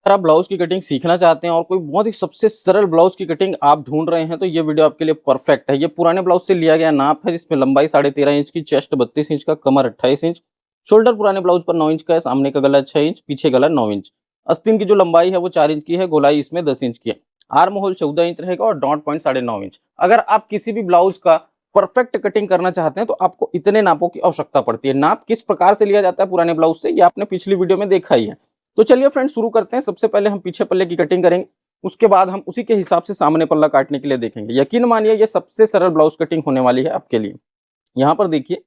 अगर आप ब्लाउज की कटिंग सीखना चाहते हैं और कोई बहुत ही सबसे सरल ब्लाउज की कटिंग आप ढूंढ रहे हैं तो ये वीडियो आपके लिए परफेक्ट है। ये पुराने ब्लाउज से लिया गया नाप है जिसमें लंबाई 13.5 इंच की, चेस्ट 32 इंच का, कमर 28 इंच, शोल्डर पुराने ब्लाउज पर 9 इंच का है, सामने का गला 6 इंच, पीछे गला 9 इंच, आस्तीन की जो लंबाई है वो 4 इंच की है, गोलाई इसमें 10 इंच की है, आर्म होल 14 इंच रहेगा और डॉट पॉइंट 9.5 इंच। अगर आप किसी भी ब्लाउज का परफेक्ट कटिंग करना चाहते हैं तो आपको इतने नापों की आवश्यकता पड़ती है। नाप किस प्रकार से लिया जाता है पुराने ब्लाउज से, ये आपने पिछली वीडियो में देखा ही है। तो चलिए फ्रेंड्स शुरू करते हैं। सबसे पहले हम पीछे पल्ले की कटिंग करेंगे, उसके बाद हम उसी के हिसाब से सामने पल्ला काटने के लिए देखेंगे। यकीन मानिए ये सबसे सरल ब्लाउज कटिंग होने वाली है आपके लिए। यहाँ पर देखिए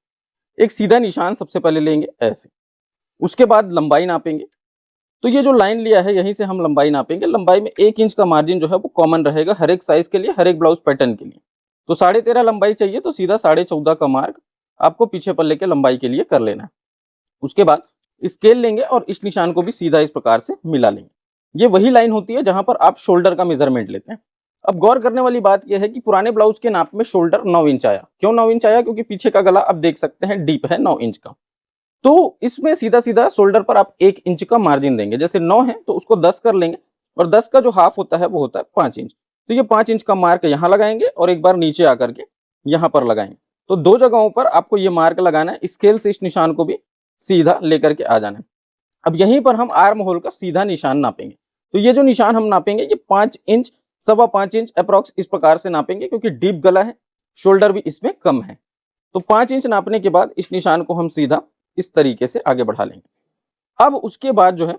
एक सीधा निशान सबसे पहले लेंगे ऐसे, उसके बाद लंबाई नापेंगे। तो ये जो लाइन लिया है यहीं से हम लंबाई नापेंगे। लंबाई में 1 इंच का मार्जिन जो है वो कॉमन रहेगा हर एक साइज के लिए, हर एक ब्लाउज पैटर्न के लिए। तो 13.5 लंबाई चाहिए तो सीधा 14.5 का मार्क आपको पीछे पल्ले के लंबाई के लिए कर लेना है। उसके बाद स्केल लेंगे और इस निशान को भी सीधा इस प्रकार से मिला लेंगे। ये वही लाइन होती है जहां पर आप शोल्डर का मेजरमेंट लेते हैं। अब गौर करने वाली बात यह है कि पुराने ब्लाउज के नाप में शोल्डर 9 इंच आया। क्यों 9 इंच आया? क्योंकि पीछे का गला आप देख सकते हैं डीप है 9 इंच का। तो इसमें सीधा सीधा शोल्डर पर आप 1 इंच का मार्जिन देंगे। जैसे 9 है तो उसको 10 कर लेंगे और 10 का जो हाफ होता है वो होता है 5 इंच। तो ये 5 इंच का मार्क यहाँ लगाएंगे और एक बार नीचे आकर के यहाँ पर लगाएंगे। तो दो जगहों पर आपको ये मार्क लगाना है। स्केल से इस निशान को भी सीधा लेकर के आ जाना है। अब यहीं पर हम आर्म होल का सीधा निशान नापेंगे। तो ये जो निशान हम नापेंगे ये 5 इंच, 5.25 इंच अप्रॉक्स इस प्रकार से नापेंगे, क्योंकि डीप गला है, शोल्डर भी इसमें कम है। तो 5 इंच नापने के बाद इस निशान को हम सीधा इस तरीके से आगे बढ़ा लेंगे। अब उसके बाद जो है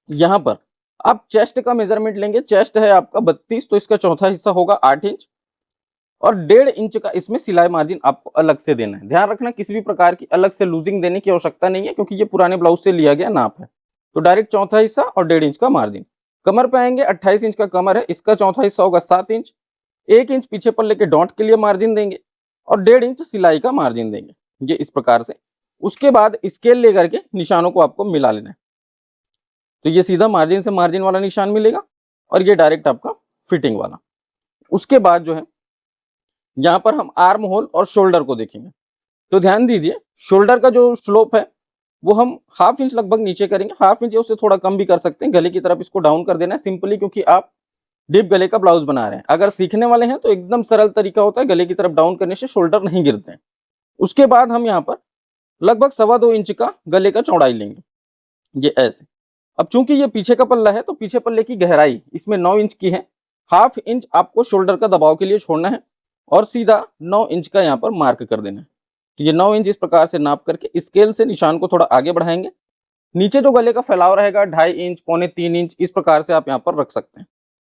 यहाँ पर आप चेस्ट का मेजरमेंट लेंगे। चेस्ट है आपका 32, तो इसका चौथा हिस्सा होगा 8 इंच और 1.5 इंच का इसमें सिलाई मार्जिन आपको अलग से देना है। ध्यान रखना किसी भी प्रकार की अलग से लूजिंग देने की आवश्यकता नहीं है, क्योंकि ये पुराने ब्लाउज से लिया गया नाप है। तो डायरेक्ट चौथा हिस्सा और 1.5 इंच का मार्जिन। कमर पे आएंगे, 28 इंच का कमर है, इसका चौथा हिस्सा होगा 7 इंच। 1 इंच पीछे पल्ले के डॉट के लिए मार्जिन देंगे और 1.5 इंच सिलाई का मार्जिन देंगे, ये इस प्रकार से। उसके बाद स्केल लेकर के निशानों को आपको मिला लेना है। तो ये सीधा मार्जिन से मार्जिन वाला निशान मिलेगा और ये डायरेक्ट आपका फिटिंग वाला। उसके बाद जो है यहाँ पर हम आर्म होल और शोल्डर को देखेंगे। तो ध्यान दीजिए शोल्डर का जो स्लोप है वो हम 1/2 इंच लगभग नीचे करेंगे। 1/2 इंच उससे थोड़ा कम भी कर सकते हैं। गले की तरफ इसको डाउन कर देना है, सिंपली क्योंकि आप डीप गले का ब्लाउज बना रहे हैं। अगर सीखने वाले हैं तो एकदम सरल तरीका होता है, गले की तरफ डाउन करने से शोल्डर नहीं गिरते हैं। उसके बाद हम यहाँ पर लगभग 2.25 इंच का गले का चौड़ाई लेंगे, ये ऐसे। अब चूंकि ये पीछे का पल्ला है तो पीछे पल्ले की गहराई इसमें 9 इंच की है। 1/2 इंच आपको शोल्डर का दबाव के लिए छोड़ना है और सीधा 9 इंच का यहाँ पर मार्क कर देना है। तो ये 9 इंच इस प्रकार से नाप करके स्केल से निशान को थोड़ा आगे बढ़ाएंगे। नीचे जो गले का फैलाव रहेगा 2.5 इंच, 2.25 इंच इस प्रकार से आप यहाँ पर रख सकते हैं,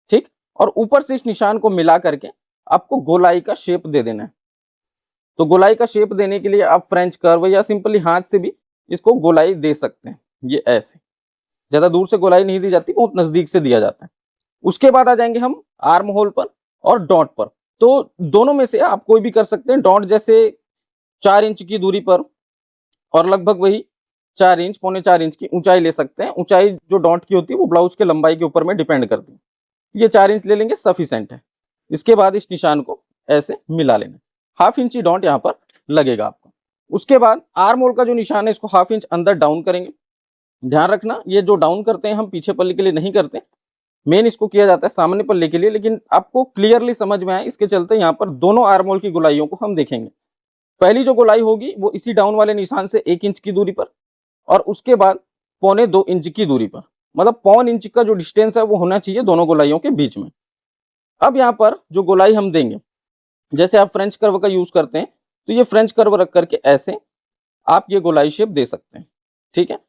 ठीक। और ऊपर से इस निशान को मिला करके आपको गोलाई का शेप दे देना है। तो गोलाई का शेप देने के लिए आप फ्रेंच कर्व या सिंपली हाथ से भी इसको गोलाई दे सकते हैं, ये ऐसे। ज्यादा दूर से गोलाई नहीं दी जाती, बहुत नजदीक से दिया जाता है। उसके बाद आ जाएंगे हम आर्म होल पर और डॉट पर। तो दोनों में से आप कोई भी कर सकते हैं। डॉट जैसे 4 इंच की दूरी पर और लगभग वही 4 इंच, 4.25 इंच की ऊंचाई ले सकते हैं। ऊंचाई जो डॉट की होती है वो ब्लाउज के लंबाई के ऊपर में डिपेंड करती है। ये 4 इंच ले लेंगे, सफिशिएंट है। इसके बाद इस निशान को ऐसे मिला लेना। 1/2 इंची डॉट यहाँ पर लगेगा आपको। उसके बाद आर्म होल का जो निशान है इसको 1/2 इंच अंदर डाउन करेंगे। ध्यान रखना ये जो डाउन करते हैं हम पीछे पल्ले के लिए नहीं करते, मेन इसको किया जाता है सामने पल्ले के लिए। लेकिन आपको क्लियरली समझ में आए इसके चलते यहाँ पर दोनों आर्म होल की गोलाइयों को हम देखेंगे। पहली जो गोलाई होगी वो इसी डाउन वाले निशान से 1 इंच की दूरी पर और उसके बाद 1.25 इंच की दूरी पर, मतलब 1.25 इंच का जो डिस्टेंस है वो होना चाहिए दोनों गोलाइयों के बीच में। अब यहाँ पर जो गोलाई हम देंगे, जैसे आप फ्रेंच कर्व का यूज करते हैं तो ये फ्रेंच कर्व रख करके ऐसे आप ये गोलाई शेप दे सकते हैं, ठीक है।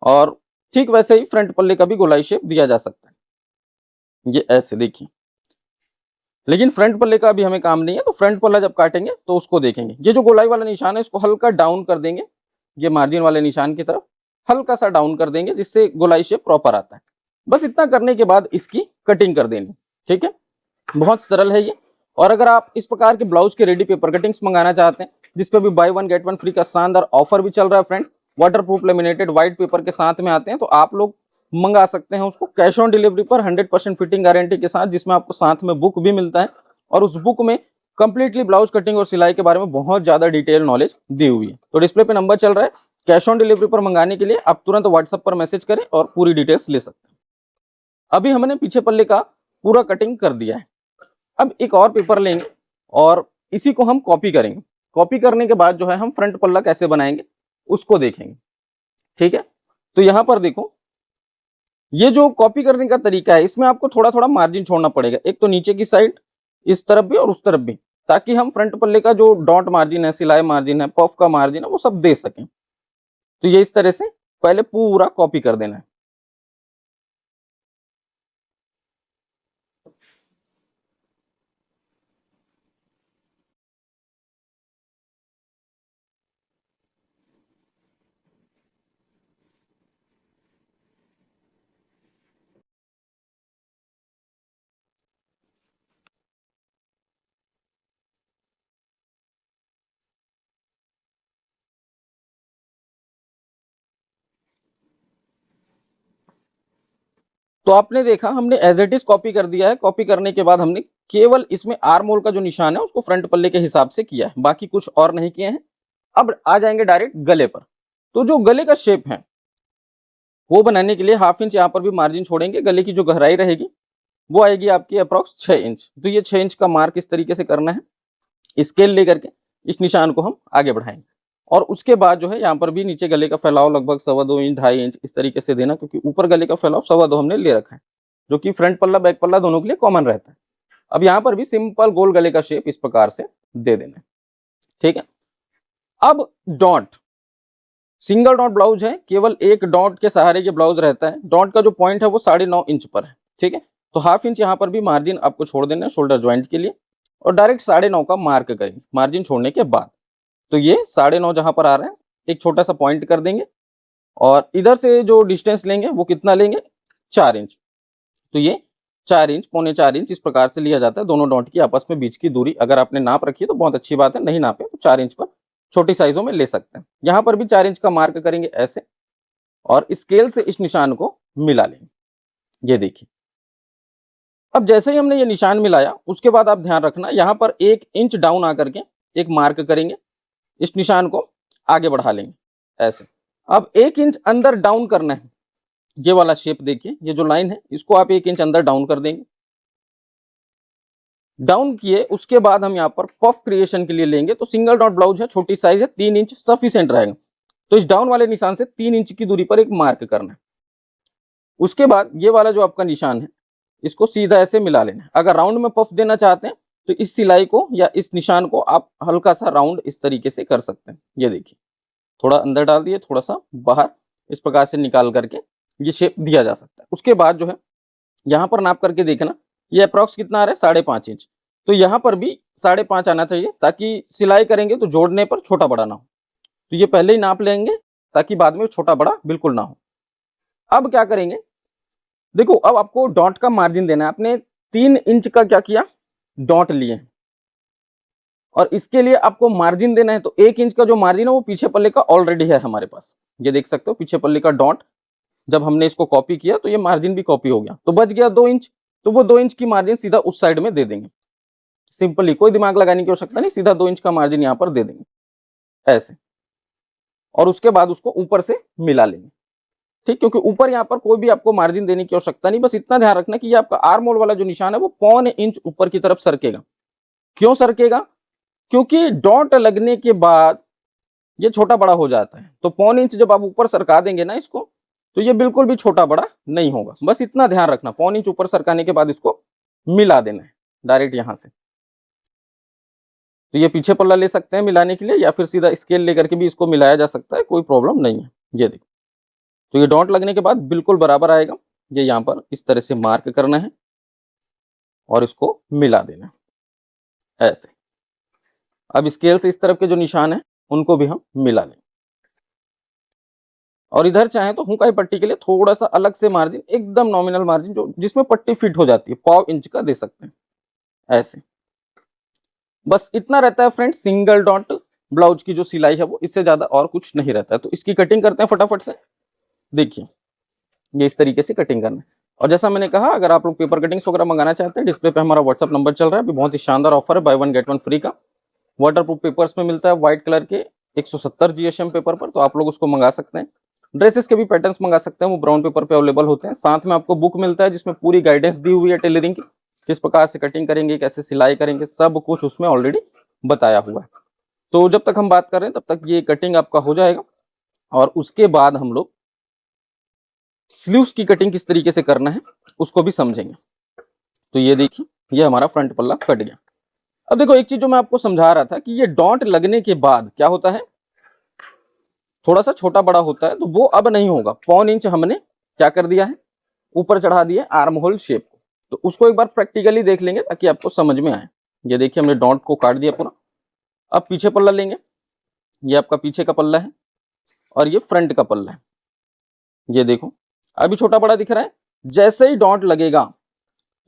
और ठीक वैसे ही फ्रंट पल्ले का भी गोलाई शेप दिया जा सकता है, ये ऐसे देखिए। लेकिन फ्रंट पल्ले का अभी हमें काम नहीं है, तो फ्रंट पल्ला जब काटेंगे तो उसको देखेंगे। ये जो गोलाई वाला निशान है इसको हल्का डाउन कर देंगे, ये मार्जिन वाले निशान की तरफ हल्का सा डाउन कर देंगे, जिससे गोलाई शेप प्रॉपर आता है। बस इतना करने के बाद इसकी कटिंग कर देंगे, ठीक है। बहुत सरल है ये। और अगर आप इस प्रकार के ब्लाउज के रेडी पेपर कटिंग्स मंगाना चाहते हैं, जिसपे भी बाय 1 गेट 1 फ्री का शानदार ऑफर भी चल रहा है friends, waterproof laminated white paper के साथ में आते हैं, तो आप लोग मंगा सकते हैं उसको कैश ऑन डिलीवरी पर 100% फिटिंग गारंटी के साथ, जिसमें आपको साथ में बुक भी मिलता है और उस बुक में कंप्लीटली ब्लाउज कटिंग और सिलाई के बारे में बहुत ज्यादा डिटेल नॉलेज दी हुई है। तो डिस्प्ले पे नंबर चल रहा है, कैश ऑन डिलीवरी पर मंगाने के लिए आप तुरंत व्हाट्सएप पर मैसेज करें और पूरी डिटेल्स ले सकते हैं। अभी हमने पीछे पल्ले का पूरा कटिंग कर दिया है। अब एक और पेपर लेंगे और इसी को हम कॉपी करेंगे। कॉपी करने के बाद जो है हम फ्रंट पल्ला कैसे बनाएंगे उसको देखेंगे, ठीक है। तो यहां पर देखो, ये जो कॉपी करने का तरीका है इसमें आपको थोड़ा थोड़ा मार्जिन छोड़ना पड़ेगा, एक तो नीचे की साइड इस तरफ भी और उस तरफ भी, ताकि हम फ्रंट पल्ले का जो डॉट मार्जिन है, सिलाई मार्जिन है, पफ का मार्जिन है, वो सब दे सकें। तो ये इस तरह से पहले पूरा कॉपी कर देना है। तो आपने देखा हमने एज इट इज कॉपी कर दिया है। कॉपी करने के बाद हमने केवल इसमें आर्म होल का जो निशान है उसको फ्रंट पल्ले के हिसाब से किया है, बाकी कुछ और नहीं किए हैं। अब आ जाएंगे डायरेक्ट गले पर। तो जो गले का शेप है वो बनाने के लिए 1/2 इंच यहाँ पर भी मार्जिन छोड़ेंगे। गले की जो गहराई रहेगी वो आएगी आपकी अप्रॉक्स 6 इंच। तो ये 6 इंच का मार्क इस तरीके से करना है। स्केल लेकर के इस निशान को हम आगे बढ़ाएंगे और उसके बाद जो है यहाँ पर भी नीचे गले का फैलाव लगभग 2.25 इंच 2.5 इंच इस तरीके से देना, क्योंकि ऊपर गले का फैलाव 2.25 हमने ले रखा है, जो कि फ्रंट पल्ला बैक पल्ला दोनों के लिए कॉमन रहता है। अब यहाँ पर भी सिंपल गोल गले का शेप इस प्रकार से दे देना है, ठीक है। अब डॉट, सिंगल डॉट ब्लाउज है, केवल एक डॉट के सहारे ये ब्लाउज रहता है। डॉट का जो पॉइंट है वो 9.5 इंच पर है, ठीक है। तो 1/2 इंच यहाँ पर भी मार्जिन आपको छोड़ देना है शोल्डर ज्वाइंट के लिए और डायरेक्ट 9.5 का मार्क करेंगे मार्जिन छोड़ने के बाद। तो ये 9.5 जहां पर आ रहा है एक छोटा सा पॉइंट कर देंगे और इधर से जो डिस्टेंस लेंगे वो कितना लेंगे, 4 इंच। तो ये 4 इंच, 3.25 इंच इस प्रकार से लिया जाता है दोनों डॉट की आपस में बीच की दूरी। अगर आपने नाप रखी है तो बहुत अच्छी बात है, नहीं नापे तो 4 इंच पर छोटी साइजों में ले सकते हैं। यहाँ पर भी 4 इंच का मार्क करेंगे ऐसे और स्केल से इस निशान को मिला लेंगे। ये देखिए, अब जैसे ही हमने ये निशान मिलाया उसके बाद आप ध्यान रखना यहाँ पर 1 इंच डाउन आकर के एक मार्क करेंगे, इस निशान को आगे बढ़ा लेंगे ऐसे। अब 1 इंच अंदर डाउन करना है, ये वाला शेप देखिए, ये जो लाइन है इसको आप 1 इंच अंदर डाउन कर देंगे। डाउन किए उसके बाद हम यहाँ पर पफ क्रिएशन के लिए लेंगे। तो सिंगल डॉट ब्लाउज है, छोटी साइज है, 3 इंच सफिशिएंट रहेगा। तो इस डाउन वाले निशान से 3 इंच की दूरी पर एक मार्क करना है। उसके बाद ये वाला जो आपका निशान है इसको सीधा ऐसे मिला लेना है। अगर राउंड में पफ देना चाहते हैं तो इस सिलाई को या इस निशान को आप हल्का सा राउंड इस तरीके से कर सकते हैं। ये देखिए, थोड़ा अंदर डाल दिए, थोड़ा सा बाहर, इस प्रकार से निकाल करके ये शेप दिया जा सकता है। उसके बाद जो है यहाँ पर नाप करके देखना, ये अप्रॉक्स कितना आ रहा है, 5.5 इंच। तो यहाँ पर भी 5.5 आना चाहिए, ताकि सिलाई करेंगे तो जोड़ने पर छोटा बड़ा ना हो। तो ये पहले ही नाप लेंगे ताकि बाद में छोटा बड़ा बिल्कुल ना हो। अब क्या करेंगे, देखो अब आपको डॉट का मार्जिन देना है। आपने 3 इंच का क्या किया, डॉट लिए और इसके लिए आपको मार्जिन देना है। तो 1 इंच का जो मार्जिन है वो पीछे पल्ले का ऑलरेडी है हमारे पास, ये देख सकते हो पीछे पल्ले का डॉट। जब हमने इसको कॉपी किया तो ये मार्जिन भी कॉपी हो गया, तो बच गया 2 इंच। तो वो 2 इंच की मार्जिन सीधा उस साइड में दे देंगे, सिंपली, कोई दिमाग लगाने की आवश्यकता नहीं, सीधा 2 इंच का मार्जिन यहाँ पर दे देंगे ऐसे। और उसके बाद उसको ऊपर से मिला लेंगे, ठीक, क्योंकि ऊपर यहाँ पर कोई भी आपको मार्जिन देने की आवश्यकता नहीं। बस इतना ध्यान रखना कि ये आपका आर्म होल वाला जो निशान है वो 0.25 इंच ऊपर की तरफ सरकेगा। क्यों सरकेगा, क्योंकि डॉट लगने के बाद ये छोटा बड़ा हो जाता है। तो 0.25 इंच जब आप ऊपर सरका देंगे ना इसको, तो ये बिल्कुल भी छोटा बड़ा नहीं होगा। बस इतना ध्यान रखना, 0.25 इंच ऊपर सरकाने के बाद इसको मिला देना है डायरेक्ट यहां से। तो ये पीछे पल्ला ले सकते हैं मिलाने के लिए, या फिर सीधा स्केल लेकर के भी इसको मिलाया जा सकता है, कोई प्रॉब्लम नहीं है। ये देखो, तो ये डॉट लगने के बाद बिल्कुल बराबर आएगा। ये यहाँ पर इस तरह से मार्क करना है और इसको मिला देना है ऐसे। अब स्केल से इस तरफ के जो निशान है उनको भी हम मिला लें और इधर चाहे तो हुकाई पट्टी के लिए थोड़ा सा अलग से मार्जिन, एकदम नॉमिनल मार्जिन जो जिसमें पट्टी फिट हो जाती है, 0.25 इंच का दे सकते हैं ऐसे। बस इतना रहता है फ्रेंड्स सिंगल डॉट ब्लाउज की जो सिलाई है वो, इससे ज्यादा और कुछ नहीं रहता है। तो इसकी कटिंग करते हैं फटाफट से। देखिए, ये इस तरीके से कटिंग करना है। और जैसा मैंने कहा, अगर आप लोग पेपर कटिंग्स वगैरह मंगाना चाहते हैं, डिस्प्ले पे हमारा व्हाट्सअप नंबर चल रहा है। अभी बहुत ही शानदार ऑफर है, बाय 1 गेट 1 फ्री का। वाटरप्रूफ पेपर्स में मिलता है व्हाइट कलर के 170 GSM पेपर पर, तो आप लोग उसको मंगा सकते हैं। ड्रेसेस के भी पैटर्न्स मंगा सकते हैं, वो ब्राउन पेपर पे अवेलेबल होते हैं। साथ में आपको बुक मिलता है जिसमें पूरी गाइडेंस दी हुई है टेलरिंग की, किस प्रकार से कटिंग करेंगे, कैसे सिलाई करेंगे, सब कुछ उसमें ऑलरेडी बताया हुआ है। तो जब तक हम बात कर रहे हैं तब तक ये कटिंग आपका हो जाएगा और उसके बाद हम लोग स्लीव्स की कटिंग किस तरीके से करना है उसको भी समझेंगे। तो ये देखिए, ये हमारा फ्रंट पल्ला कट गया। अब देखो, एक चीज जो मैं आपको समझा रहा था कि ये डॉट लगने के बाद क्या होता है, थोड़ा सा छोटा बड़ा होता है, तो वो अब नहीं होगा। 1.25 इंच हमने क्या कर दिया है, ऊपर चढ़ा दिया आर्म होल शेप को। तो उसको एक बार प्रैक्टिकली देख लेंगे ताकि आपको समझ में आए। ये देखिए, हमने डॉट को काट दिया पूरा। अब पीछे पल्ला लेंगे, ये आपका पीछे का पल्ला है और ये फ्रंट का पल्ला है। ये देखो, अभी छोटा बड़ा दिख रहा है। जैसे ही डॉट लगेगा,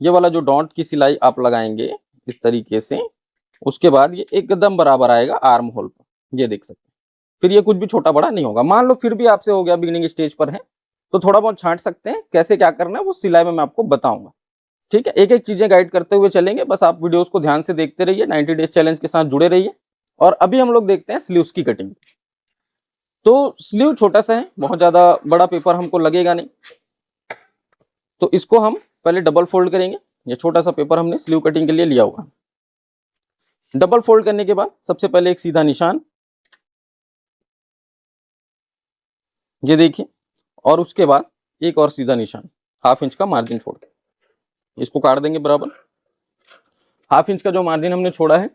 ये वाला जो डॉट की सिलाई आप लगाएंगे इस तरीके से, उसके बाद ये एकदम बराबर आएगा आर्म होल पर, ये देख सकते हैं। फिर ये कुछ भी छोटा बड़ा नहीं होगा। मान लो फिर भी आपसे हो गया, बिगिनिंग स्टेज पर है, तो थोड़ा बहुत छांट सकते हैं। कैसे क्या करना है वो सिलाई में मैं आपको बताऊंगा, ठीक है। एक एक चीजें गाइड करते हुए चलेंगे, बस आप वीडियोस को ध्यान से देखते रहिए, 90 डेज चैलेंज के साथ जुड़े रहिए। और अभी हम लोग देखते हैं स्लीव्स की कटिंग। तो स्लीव छोटा सा है, बहुत ज्यादा बड़ा पेपर हमको लगेगा नहीं, तो इसको हम पहले डबल फोल्ड करेंगे। ये छोटा सा पेपर हमने स्लीव कटिंग के लिए लिया हुआ। डबल फोल्ड करने के बाद सबसे पहले एक सीधा निशान, ये देखिए, और उसके बाद एक और सीधा निशान, 1/2 इंच का मार्जिन छोड़ के इसको काट देंगे बराबर। 1/2 इंच का जो मार्जिन हमने छोड़ा है,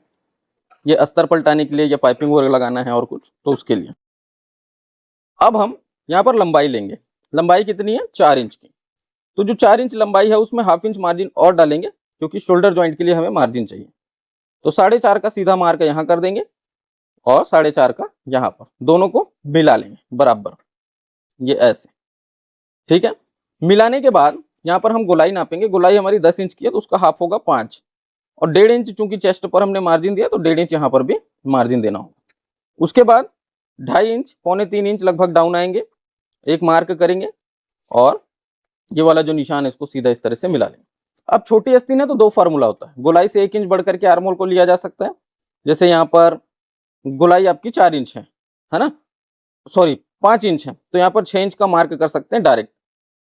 ये अस्तर पलटाने के लिए या पाइपिंग वगैरह लगाना है और कुछ, तो उसके लिए। अब हम यहाँ पर लंबाई लेंगे। लंबाई कितनी है, 4 इंच की। तो जो 4 इंच लंबाई है उसमें 1/2 इंच मार्जिन और डालेंगे, क्योंकि शोल्डर ज्वाइंट के लिए हमें मार्जिन चाहिए। तो 4.5 का सीधा मार्क यहाँ कर देंगे और 4.5 का यहाँ पर, दोनों को मिला लेंगे बराबर, ये ऐसे, ठीक है। मिलाने के बाद यहाँ पर हम गोलाई नापेंगे। गोलाई हमारी 10 इंच की है, तो उसका हाफ होगा 5, और 1.5 इंच चूंकि चेस्ट पर हमने मार्जिन दिया, तो 1.5 इंच यहाँ पर भी मार्जिन देना होगा। उसके बाद 2.5 इंच, 2.25 इंच लगभग डाउन आएंगे, एक मार्क करेंगे और ये वाला जो निशान है इसको सीधा इस तरह से मिला लेंगे। अब छोटी आस्तीन है तो 2 फार्मूला होता है। गोलाई से 1 इंच बढ़ करके आर्म होल को लिया जा सकता है। जैसे यहाँ पर गोलाई आपकी 4 इंच है ना, सॉरी 5 इंच है, तो यहाँ पर 6 इंच का मार्क कर सकते हैं डायरेक्ट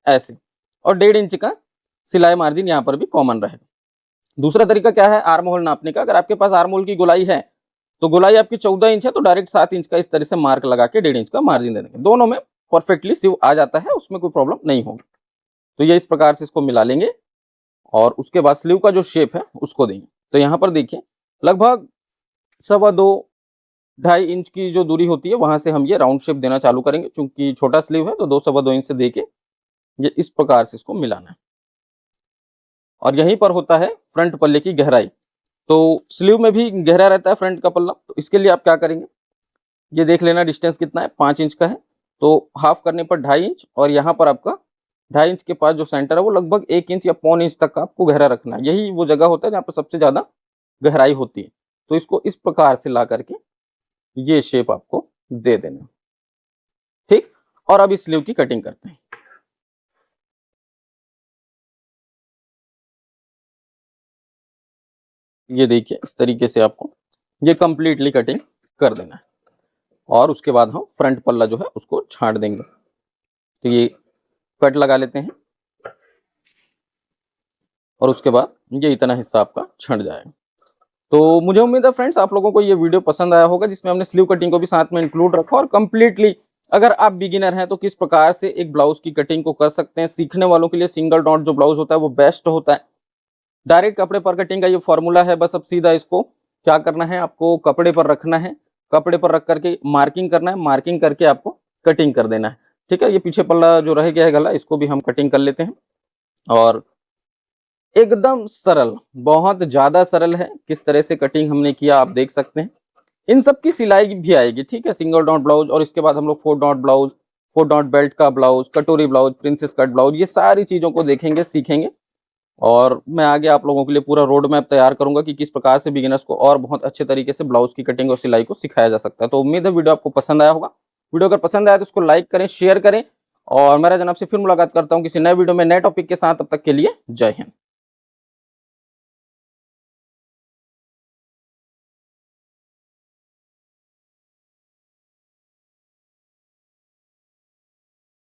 ऐसे, और 1.5 इंच का सिलाई मार्जिन यहाँ पर भी कॉमन रहेगा। दूसरा तरीका क्या है आर्म होल नापने का, अगर आपके पास आर्म होल की गोलाई है तो गोलाई आपकी 14 इंच है, तो डायरेक्ट 7 इंच का इस तरह से मार्क लगा के 1.5 इंच का मार्जिन दे देंगे। दोनों में परफेक्टली सिव आ जाता है, उसमें कोई प्रॉब्लम नहीं होगी। तो ये इस प्रकार से इसको मिला लेंगे और उसके बाद स्लीव का जो शेप है उसको देंगे। तो यहाँ पर देखिए, लगभग 2.25 इंच की जो दूरी होती है वहां से हम ये राउंड शेप देना चालू करेंगे। चूंकि छोटा स्लीव है तो 2.25 इंच से देके ये इस प्रकार से इसको मिलाना है। और यहीं पर होता है फ्रंट पल्ले की गहराई। तो स्लीव में भी गहरा रहता है फ्रंट का पल्ला, तो इसके लिए आप क्या करेंगे, ये देख लेना डिस्टेंस कितना है, 5 इंच का है, तो हाफ करने पर 2.5 इंच, और यहाँ पर आपका 2.5 इंच के पास जो सेंटर है वो लगभग 1 इंच या 1.25 इंच तक आपको गहरा रखना है। यही वो जगह होता है जहाँ पर सबसे ज्यादा गहराई होती है। तो इसको इस प्रकार से ला करके ये शेप आपको दे देना, ठीक। और अब इस स्लीव की कटिंग करते हैं। ये देखिए, इस तरीके से आपको ये कंप्लीटली कटिंग कर देना है और उसके बाद हम फ्रंट पल्ला जो है उसको छांट देंगे। तो ये कट लगा लेते हैं और उसके बाद ये इतना हिस्सा आपका छंट जाएगा। तो मुझे उम्मीद है फ्रेंड्स आप लोगों को ये वीडियो पसंद आया होगा, जिसमें हमने स्लीव कटिंग को भी साथ में इंक्लूड रखा, और कंप्लीटली अगर आप बिगिनर हैं तो किस प्रकार से एक ब्लाउज की कटिंग को कर सकते हैं। सीखने वालों के लिए सिंगल डॉट जो ब्लाउज होता है वो बेस्ट होता है। डायरेक्ट कपड़े पर कटिंग का ये फॉर्मूला है। बस अब सीधा इसको क्या करना है, आपको कपड़े पर रखना है, कपड़े पर रख करके मार्किंग करना है, मार्किंग करके आपको कटिंग कर देना है, ठीक है। ये पीछे पल्ला जो रह गया है गला, इसको भी हम कटिंग कर लेते हैं। और एकदम सरल, बहुत ज्यादा सरल है। किस तरह से कटिंग हमने किया आप देख सकते हैं। इन सब की सिलाई भी आएगी, ठीक है। सिंगल डॉट ब्लाउज, और इसके बाद हम लोग 4 डॉट ब्लाउज, 4 डॉट बेल्ट का ब्लाउज, कटोरी ब्लाउज, प्रिंसेस कट ब्लाउज, ये सारी चीजों को देखेंगे, सीखेंगे। और मैं आगे आप लोगों के लिए पूरा रोड मैप तैयार करूंगा कि किस प्रकार से बिगिनर्स को और बहुत अच्छे तरीके से ब्लाउज की कटिंग और सिलाई को सिखाया जा सकता है। तो उम्मीद है वीडियो आपको पसंद आया होगा। वीडियो अगर पसंद आया तो उसको लाइक करें, शेयर करें, और मेरा जनाब से फिर मुलाकात करता हूं किसी नए वीडियो में नए टॉपिक के साथ। तब तक के लिए जय हिंद।